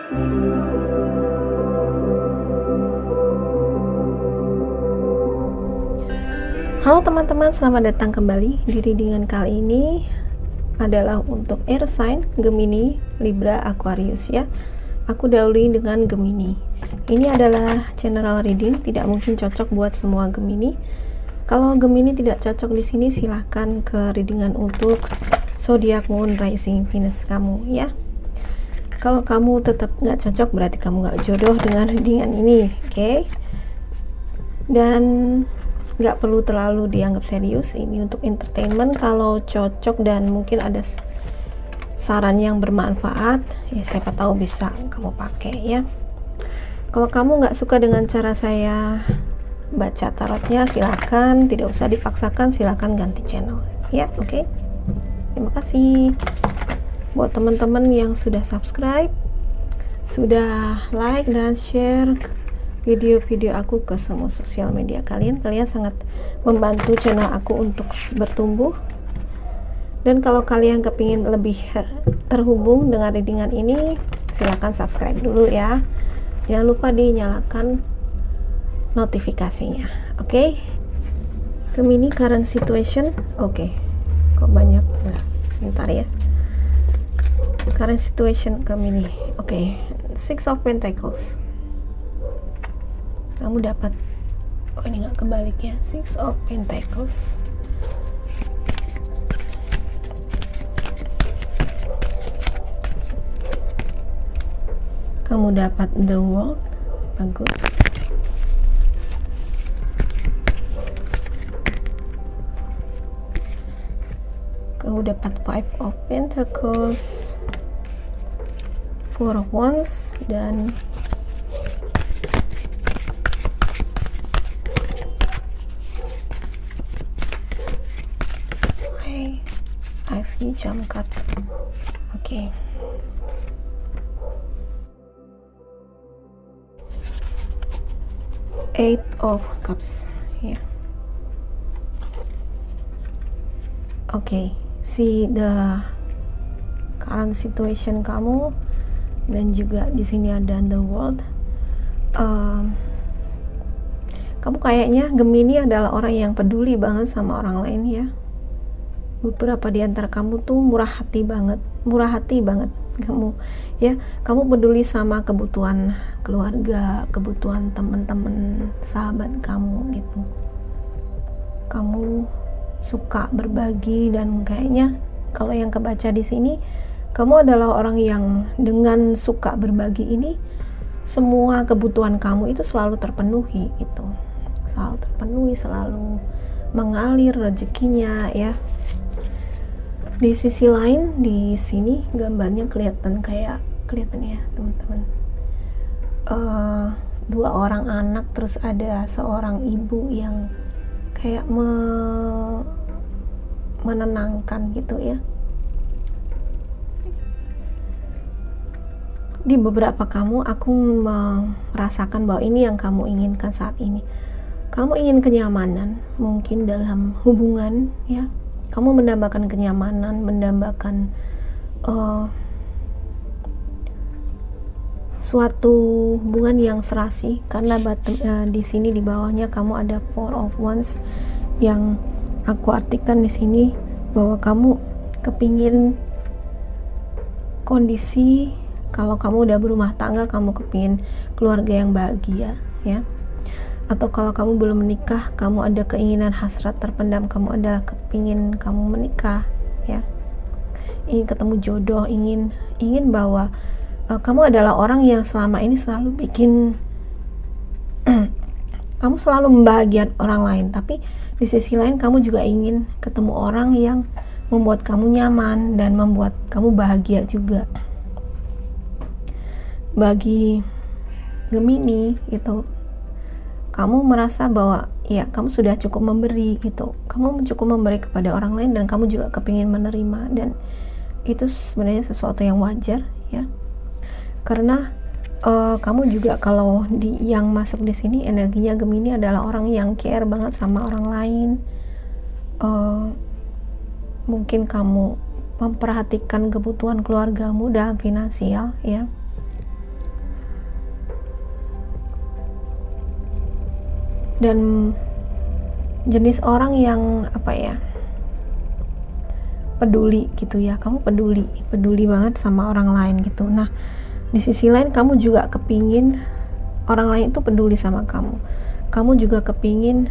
Halo teman-teman, selamat datang kembali di readingan kali ini adalah untuk air sign Gemini, Libra, Aquarius ya. Aku dahului dengan Gemini. Ini adalah general reading, tidak mungkin cocok buat semua Gemini. Kalau Gemini tidak cocok di sini, silahkan ke readingan untuk zodiak, moon, rising, Venus kamu ya. Kalau kamu tetap nggak cocok, berarti kamu nggak jodoh dengan readingan ini, oke? Dan nggak perlu terlalu dianggap serius, ini untuk entertainment. Kalau cocok dan mungkin ada saran yang bermanfaat ya, siapa tahu bisa kamu pakai ya. Kalau kamu nggak suka dengan cara saya baca tarotnya, silahkan, tidak usah dipaksakan, silahkan ganti channel ya. Oke, terima kasih buat teman-teman yang sudah subscribe, sudah like dan share video-video aku ke semua sosial media kalian. Kalian sangat membantu channel aku untuk bertumbuh. Dan kalau kalian kepingin lebih terhubung dengan readingan ini, silahkan subscribe dulu ya. Jangan lupa dinyalakan notifikasinya. Oke? Gemini current situation. Oke. Kok banyak? Nah, sebentar ya. Current situation Gemini. Oke. Six of Pentacles. Kamu dapat, oh ini nggak kebalik ya, Six of Pentacles. Kamu dapat The World, bagus. Kamu dapat Five of Pentacles, Four of Wands, dan I see jump card. Oke. Eight of Cups. Ya. Oke. See the current situation kamu, dan juga di sini ada the world. Kamu kayaknya Gemini adalah orang yang peduli banget sama orang lain ya. Beberapa di antara kamu tuh murah hati banget kamu ya. Kamu peduli sama kebutuhan keluarga, kebutuhan teman-teman, sahabat kamu gitu. Kamu suka berbagi, dan kayaknya kalau yang kebaca di sini, kamu adalah orang yang dengan suka berbagi ini, semua kebutuhan kamu itu selalu terpenuhi gitu. Selalu terpenuhi, selalu mengalir rezekinya ya. Di sisi lain, di sini gambarnya kelihatan ya teman-teman, dua orang anak, terus ada seorang ibu yang kayak menenangkan gitu ya. Di beberapa kamu, aku merasakan bahwa ini yang kamu inginkan saat ini. Kamu ingin kenyamanan mungkin dalam hubungan ya. Kamu mendambakan kenyamanan, mendambakan suatu hubungan yang serasi, karena di sini di bawahnya kamu ada Four of Wands, yang aku artikan di sini bahwa kamu kepingin kondisi, kalau kamu udah berumah tangga, kamu kepingin keluarga yang bahagia ya. Atau kalau kamu belum menikah, kamu ada keinginan hasrat terpendam, kamu adalah kepingin kamu menikah ya, ingin ketemu jodoh, ingin bahwa kamu adalah orang yang selama ini selalu bikin kamu selalu membahagiakan orang lain, tapi di sisi lain kamu juga ingin ketemu orang yang membuat kamu nyaman dan membuat kamu bahagia juga. Bagi Gemini gitu, kamu merasa bahwa ya kamu sudah cukup memberi gitu, kamu cukup memberi kepada orang lain, dan kamu juga kepingin menerima, dan itu sebenarnya sesuatu yang wajar ya, karena kamu juga kalau yang masuk di sini energinya Gemini adalah orang yang care banget sama orang lain. Mungkin kamu memperhatikan kebutuhan keluargamu dalam finansial ya. dan jenis orang yang peduli gitu ya. Kamu peduli banget sama orang lain gitu. Nah, di sisi lain kamu juga kepingin orang lain itu peduli sama kamu juga kepingin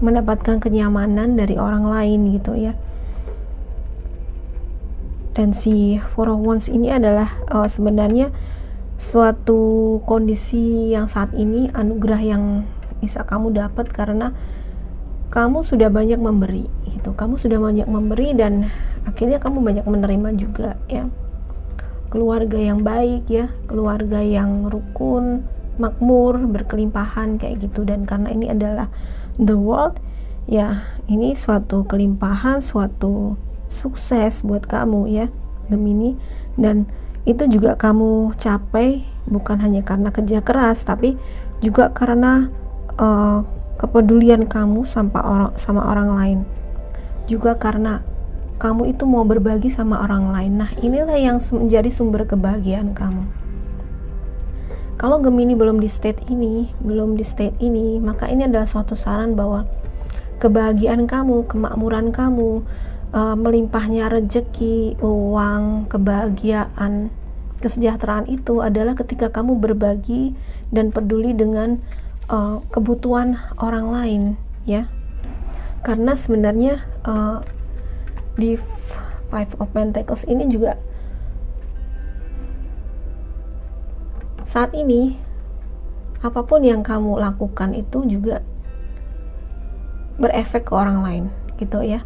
mendapatkan kenyamanan dari orang lain gitu ya. Dan si Four of Wands ini adalah sebenarnya suatu kondisi yang saat ini anugerah yang bisa kamu dapat karena kamu sudah banyak memberi gitu. Kamu sudah banyak memberi dan akhirnya kamu banyak menerima juga ya. Keluarga yang baik ya, keluarga yang rukun, makmur, berkelimpahan kayak gitu. Dan karena ini adalah the world ya, ini suatu kelimpahan, suatu sukses buat kamu ya Gemini. Dan itu juga kamu capai bukan hanya karena kerja keras, tapi juga karena kepedulian kamu sama orang lain, juga karena kamu itu mau berbagi sama orang lain. Nah, inilah yang menjadi sumber kebahagiaan kamu. Kalau Gemini belum di state ini, maka ini adalah suatu saran bahwa kebahagiaan kamu, kemakmuran kamu, melimpahnya rezeki, uang, kebahagiaan, kesejahteraan itu adalah ketika kamu berbagi dan peduli dengan kebutuhan orang lain ya. Karena sebenarnya di Five of Pentacles ini juga saat ini apapun yang kamu lakukan itu juga berefek ke orang lain gitu ya.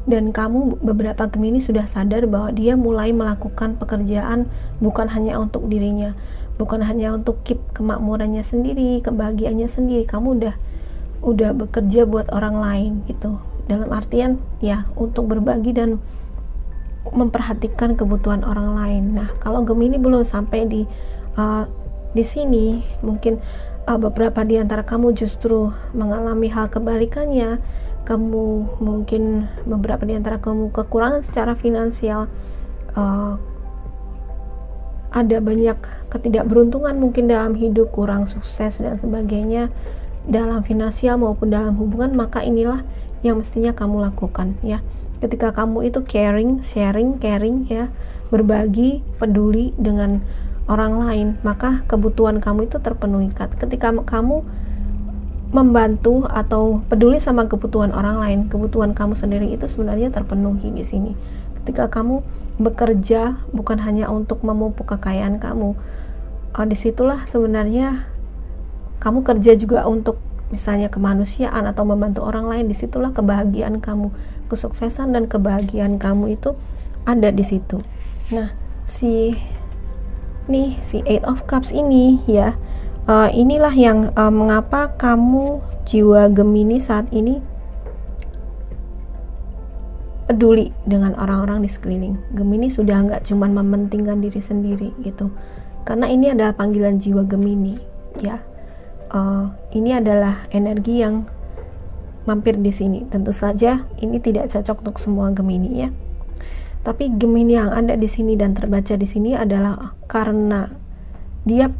Dan kamu beberapa Gemini sudah sadar bahwa dia mulai melakukan pekerjaan bukan hanya untuk dirinya, bukan hanya untuk keep kemakmurannya sendiri, kebahagiaannya sendiri. Kamu udah bekerja buat orang lain gitu. Dalam artian ya untuk berbagi dan memperhatikan kebutuhan orang lain. Nah, kalau Gemini belum sampai di sini, mungkin beberapa di antara kamu justru mengalami hal kebalikannya. Kamu mungkin beberapa di antara kamu kekurangan secara finansial, ada banyak ketidakberuntungan mungkin dalam hidup, kurang sukses dan sebagainya dalam finansial maupun dalam hubungan. Maka inilah yang mestinya kamu lakukan ya. Ketika kamu itu caring ya, berbagi, peduli dengan orang lain, maka kebutuhan kamu itu terpenuhi. Ketika kamu membantu atau peduli sama kebutuhan orang lain, kebutuhan kamu sendiri itu sebenarnya terpenuhi di sini. Ketika kamu bekerja bukan hanya untuk memupuk kekayaan kamu, disitulah sebenarnya kamu kerja juga untuk misalnya kemanusiaan atau membantu orang lain. Disitulah kebahagiaan kamu, kesuksesan dan kebahagiaan kamu itu ada di situ. Nah, si Eight of Cups ini ya, inilah yang mengapa kamu jiwa Gemini saat ini peduli dengan orang-orang di sekeliling. Gemini sudah nggak cuma mementingkan diri sendiri gitu, karena ini adalah panggilan jiwa Gemini ya. Ini adalah energi yang mampir di sini. Tentu saja ini tidak cocok untuk semua Gemini ya. Tapi Gemini yang ada di sini dan terbaca di sini adalah karena dia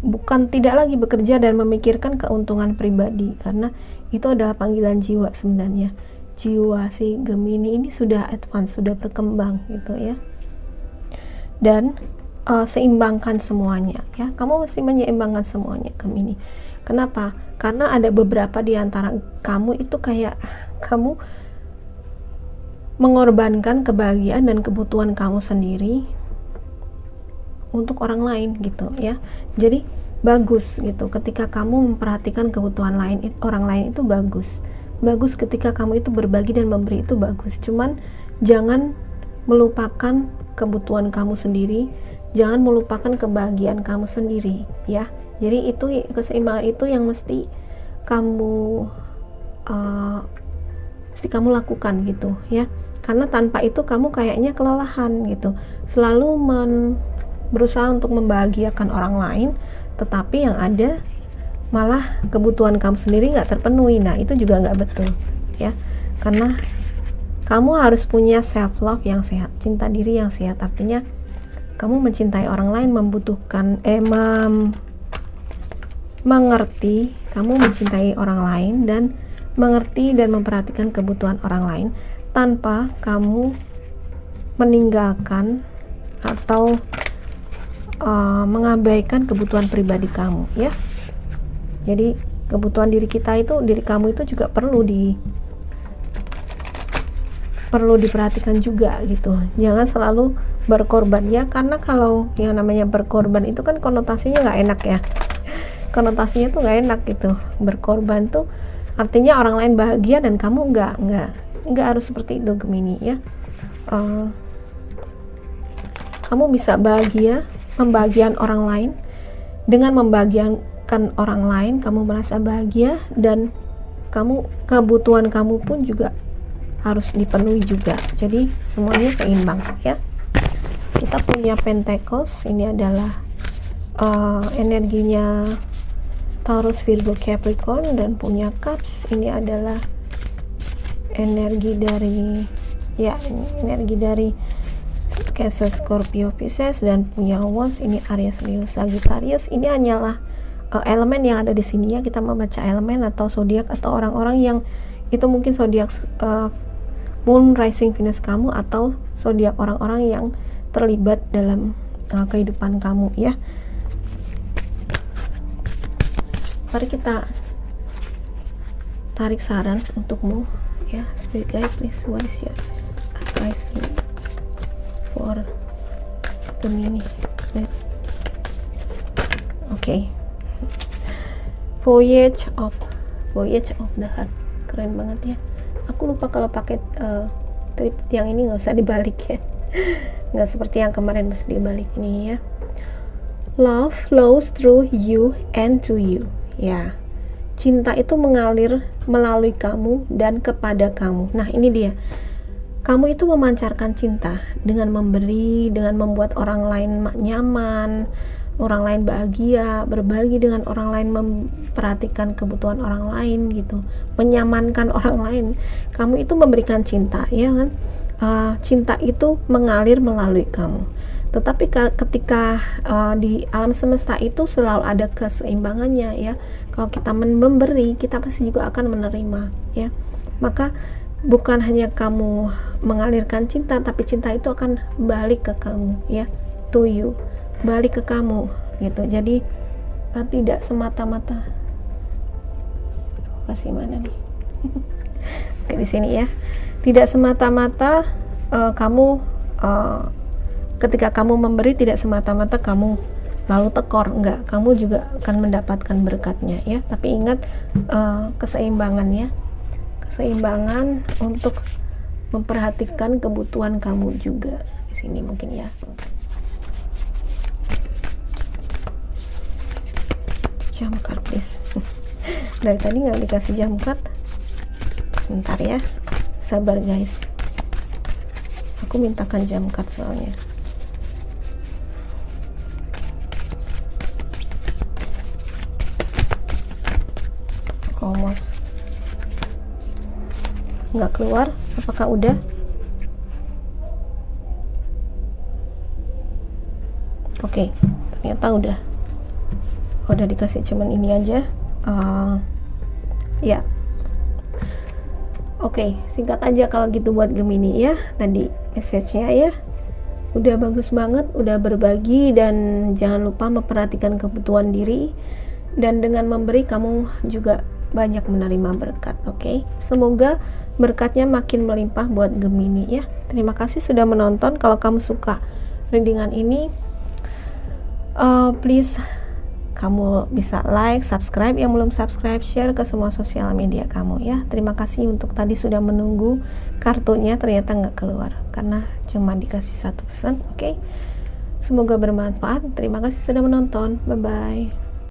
bukan tidak lagi bekerja dan memikirkan keuntungan pribadi, karena itu adalah panggilan jiwa sebenarnya. Jiwa si Gemini ini sudah advance, sudah berkembang gitu ya. Dan seimbangkan semuanya ya. Kamu mesti menyeimbangkan semuanya Gemini. Kenapa? Karena ada beberapa di antara kamu itu kayak kamu mengorbankan kebahagiaan dan kebutuhan kamu sendiri untuk orang lain gitu ya. Jadi bagus gitu ketika kamu memperhatikan kebutuhan orang lain, itu bagus ketika kamu itu berbagi dan memberi, itu bagus. Cuman jangan melupakan kebutuhan kamu sendiri, jangan melupakan kebahagiaan kamu sendiri ya. Jadi itu keseimbangan itu yang mesti kamu lakukan gitu ya. Karena tanpa itu kamu kayaknya kelelahan gitu, selalu berusaha untuk membahagiakan orang lain, tetapi yang ada malah kebutuhan kamu sendiri nggak terpenuhi. Nah, itu juga nggak betul ya. Karena kamu harus punya self love yang sehat, cinta diri yang sehat. Artinya kamu mencintai orang lain, mengerti, kamu mencintai orang lain dan mengerti dan memperhatikan kebutuhan orang lain tanpa kamu meninggalkan atau mengabaikan kebutuhan pribadi kamu ya. Jadi kebutuhan diri kamu itu juga perlu diperhatikan juga gitu. Jangan selalu berkorban ya, karena kalau yang namanya berkorban itu kan konotasinya nggak enak ya. Konotasinya tuh nggak enak gitu. Berkorban tuh artinya orang lain bahagia dan kamu nggak harus seperti itu Gemini ya. Kamu bisa membahagiakan orang lain. Dengan membahagiakan orang lain, kamu merasa bahagia dan kebutuhan kamu pun juga harus dipenuhi juga. Jadi semuanya seimbang ya. Kita punya Pentacles, ini adalah energinya Taurus, Virgo, Capricorn, dan punya Cups, ini adalah energi dari Cancer, Scorpio, Pisces, dan punya Wands, ini Aries, Leo, Sagittarius. Ini hanyalah elemen yang ada di sini ya. Kita membaca elemen atau zodiak atau orang-orang yang itu mungkin zodiak Moon, Rising, Venus kamu atau zodiak orang-orang yang terlibat dalam kehidupan kamu ya. Mari kita tarik saran untukmu ya. Spirit guide, please, what is your advice for Gemini? Oke. Voyage of the Heart, keren banget ya. Aku lupa kalau pakai trip yang ini nggak usah dibalik ya. Nggak seperti yang kemarin mesti dibalik ini ya. Love flows through you and to you ya. Cinta itu mengalir melalui kamu dan kepada kamu. Nah ini dia, kamu itu memancarkan cinta dengan memberi, dengan membuat orang lain nyaman, orang lain bahagia, berbagi dengan orang lain, memperhatikan kebutuhan orang lain gitu, menyamankan orang lain. Kamu itu memberikan cinta ya kan. Cinta itu mengalir melalui kamu. Tetapi ketika di alam semesta itu selalu ada keseimbangannya ya. Kalau kita memberi, kita pasti juga akan menerima ya. Maka bukan hanya kamu mengalirkan cinta, tapi cinta itu akan balik ke kamu ya, to you, balik ke kamu gitu. Jadi tidak semata-mata kasih mana nih oke di sini ya, tidak semata-mata kamu ketika kamu memberi, tidak semata-mata kamu lalu tekor, enggak, kamu juga akan mendapatkan berkatnya ya. Tapi ingat keseimbangan ya, keseimbangan untuk memperhatikan kebutuhan kamu juga di sini mungkin ya. Jump card please. Dari tadi nggak dikasih jump card. Sebentar ya, sabar guys, aku mintakan jump card soalnya. Almost nggak keluar, apakah udah? Oke, ternyata udah dikasih cuman ini aja ya. Oke, singkat aja kalau gitu buat Gemini ya. Tadi message-nya ya udah bagus banget, udah berbagi, dan jangan lupa memperhatikan kebutuhan diri, dan dengan memberi kamu juga banyak menerima berkat. Oke, semoga berkatnya makin melimpah buat Gemini ya. Terima kasih sudah menonton. Kalau kamu suka readingan ini, please kamu bisa like, subscribe, yang belum subscribe, share ke semua sosial media kamu ya. Terima kasih untuk tadi sudah menunggu kartunya, ternyata nggak keluar karena cuma dikasih satu pesan. Oke, semoga bermanfaat. Terima kasih sudah menonton, bye bye.